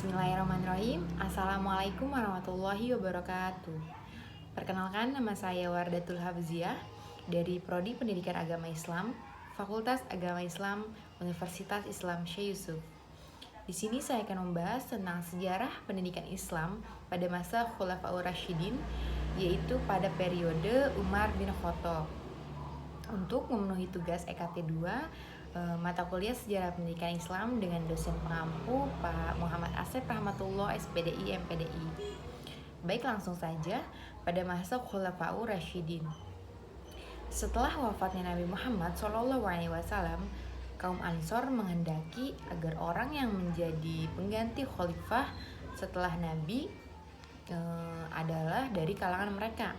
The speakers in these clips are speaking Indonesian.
Bismillahirrahmanirrahim. Assalamualaikum warahmatullahi wabarakatuh. Perkenalkan, nama saya Wardatul Hafziah dari Prodi Pendidikan Agama Islam, Fakultas Agama Islam, Universitas Islam Syekh Yusuf. Di sini saya akan membahas tentang sejarah pendidikan Islam pada masa Khulafaur Rasyidin, yaitu pada periode Umar bin Khattab. Untuk memenuhi tugas EKT 2, mata kuliah Sejarah Pendidikan Islam dengan dosen pengampu Pak Muhammad Asep Rahmatullah SPDI MPDI. Baik, langsung saja pada masa Khulafaur Rasyidin. Setelah wafatnya Nabi Muhammad SAW, kaum Ansor menghendaki agar orang yang menjadi pengganti khalifah setelah Nabi adalah dari kalangan mereka.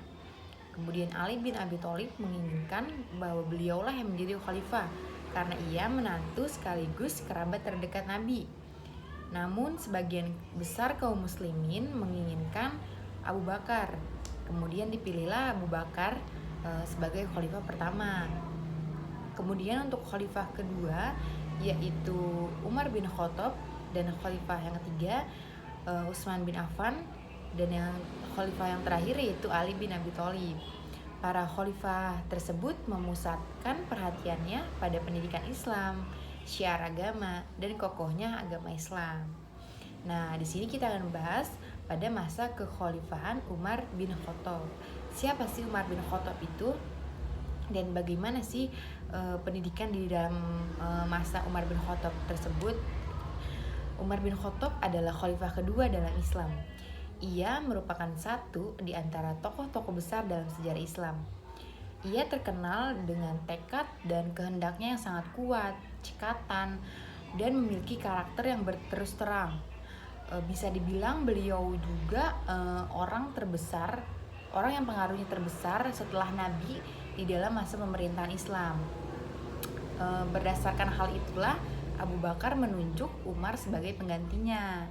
Kemudian Ali bin Abi Thalib menginginkan bahwa beliaulah yang menjadi khalifah karena ia menantu sekaligus kerabat terdekat Nabi. Namun sebagian besar kaum muslimin menginginkan Abu Bakar. Kemudian dipilihlah Abu Bakar sebagai khalifah pertama. Kemudian untuk khalifah kedua yaitu Umar bin Khattab, dan khalifah yang ketiga Utsman bin Affan, dan yang khalifah yang terakhir yaitu Ali bin Abi Thalib. Para khalifah tersebut memusatkan perhatiannya pada pendidikan Islam, syiar agama, dan kokohnya agama Islam. Nah, di sini kita akan bahas pada masa kekhalifahan Umar bin Khattab. Siapa sih Umar bin Khattab itu? Dan bagaimana sih pendidikan di dalam masa Umar bin Khattab tersebut? Umar bin Khattab adalah khalifah kedua dalam Islam. Ia merupakan satu di antara tokoh-tokoh besar dalam sejarah Islam. Ia terkenal dengan tekad dan kehendaknya yang sangat kuat, cekatan, dan memiliki karakter yang berterus terang. Bisa dibilang beliau juga orang yang pengaruhnya terbesar setelah Nabi di dalam masa pemerintahan Islam. Berdasarkan hal itulah Abu Bakar menunjuk Umar sebagai penggantinya.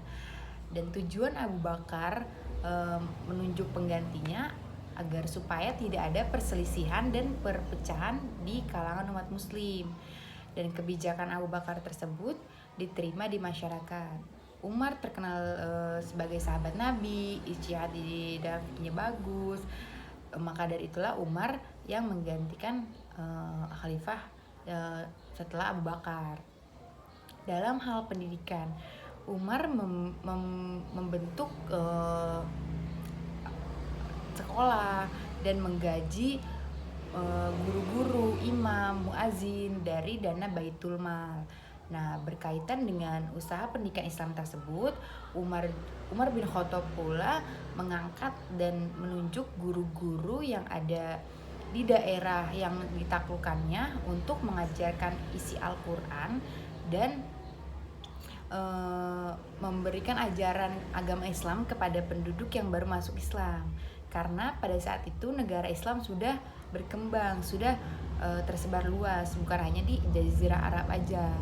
Dan tujuan Abu Bakar menunjuk penggantinya agar supaya tidak ada perselisihan dan perpecahan di kalangan umat muslim. Dan kebijakan Abu Bakar tersebut diterima di masyarakat. Umar terkenal sebagai sahabat Nabi, ijtihad di dalam fikihnya bagus. Maka dari itulah Umar yang menggantikan khalifah setelah Abu Bakar. Dalam hal pendidikan, Umar membentuk sekolah dan menggaji guru-guru, imam, muazin dari dana Baitul Mal. Nah, berkaitan dengan usaha pendidikan Islam tersebut, Umar bin Khattab pula mengangkat dan menunjuk guru-guru yang ada di daerah yang ditaklukkannya untuk mengajarkan isi Al-Quran dan memberikan ajaran agama Islam kepada penduduk yang baru masuk Islam. Karena pada saat itu negara Islam sudah berkembang, sudah tersebar luas, bukan hanya di Jazirah Arab aja.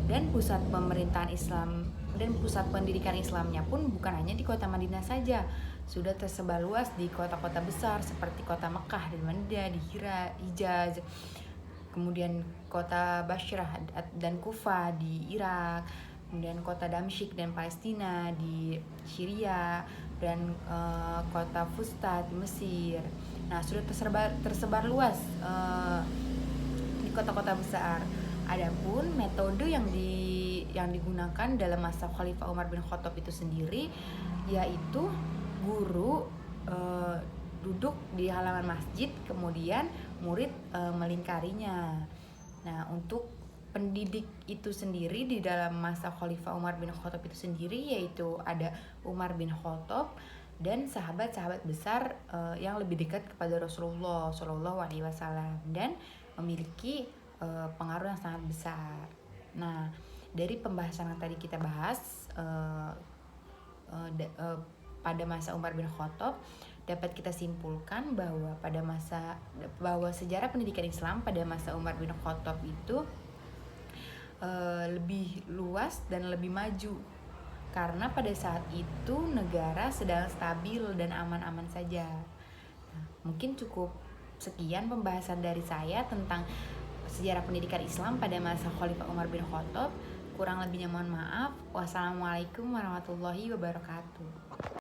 Dan pusat pemerintahan Islam dan pusat pendidikan Islamnya pun bukan hanya di kota Madinah saja, sudah tersebar luas di kota-kota besar seperti kota Mekah dan Madinah, di Hijaz, kemudian kota Bashrah dan Kufah di Irak, kemudian kota Damsyik dan Palestina di Syria, dan kota Fustat di Mesir. Nah, sudah tersebar luas di kota-kota besar. Adapun metode yang digunakan dalam masa Khalifah Umar bin Khattab itu sendiri yaitu guru duduk di halaman masjid, kemudian murid melingkarinya. Nah, untuk pendidik itu sendiri di dalam masa Khalifah Umar bin Khattab itu sendiri yaitu ada Umar bin Khattab dan sahabat-sahabat besar yang lebih dekat kepada Rasulullah SAW dan memiliki pengaruh yang sangat besar. Nah, dari pembahasan yang tadi kita bahas pada masa Umar bin Khattab, dapat kita simpulkan bahwa sejarah pendidikan Islam pada masa Umar bin Khattab itu lebih luas dan lebih maju, karena pada saat itu negara sedang stabil dan aman-aman saja. Nah, mungkin cukup sekian pembahasan dari saya tentang sejarah pendidikan Islam pada masa Khalifah Umar bin Khattab. Kurang lebihnya mohon maaf. Wassalamualaikum warahmatullahi wabarakatuh.